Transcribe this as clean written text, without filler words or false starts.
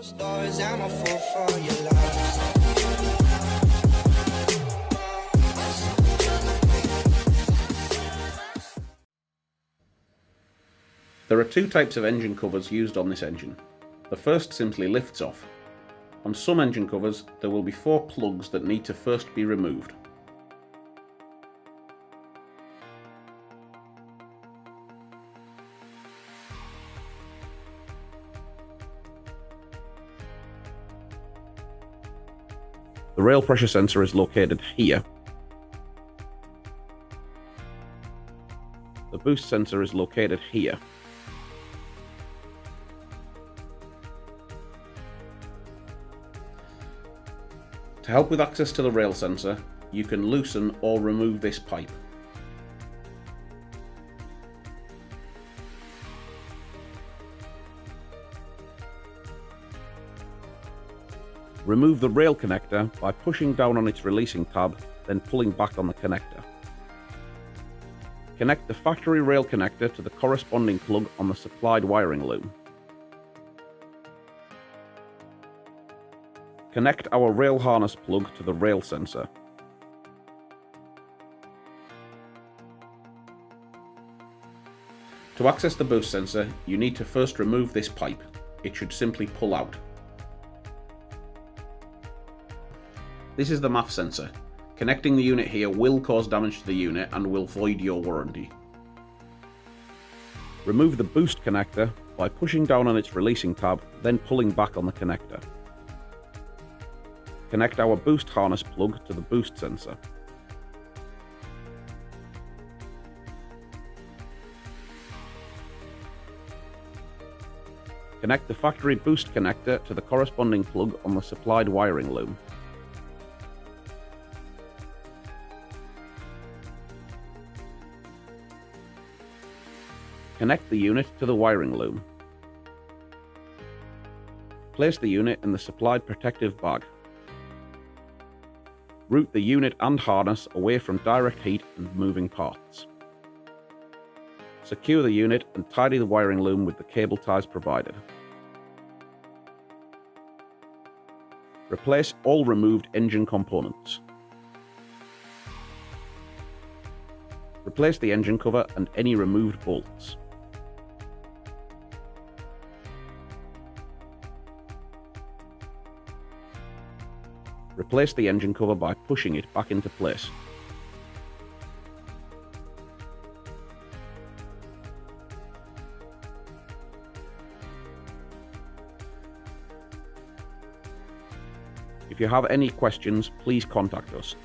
Stories, I'm a fool for your love. There are two types of engine covers used on this engine. The first simply lifts off. On some engine covers, there will be 4 plugs that need to first be removed. The rail pressure sensor is located here. The boost sensor is located here. To help with access to the rail sensor, you can loosen or remove this pipe. Remove the rail connector by pushing down on its releasing tab, then pulling back on the connector. Connect the factory rail connector to the corresponding plug on the supplied wiring loom. Connect our rail harness plug to the rail sensor. To access the boost sensor, you need to first remove this pipe. It should simply pull out. This is the MAF sensor. Connecting the unit here will cause damage to the unit and will void your warranty. Remove the boost connector by pushing down on its releasing tab, then pulling back on the connector. Connect our boost harness plug to the boost sensor. Connect the factory boost connector to the corresponding plug on the supplied wiring loom. Connect the unit to the wiring loom. Place the unit in the supplied protective bag. Route the unit and harness away from direct heat and moving parts. Secure the unit and tidy the wiring loom with the cable ties provided. Replace all removed engine components. Replace the engine cover and any removed bolts. Replace the engine cover by pushing it back into place. If you have any questions, please contact us.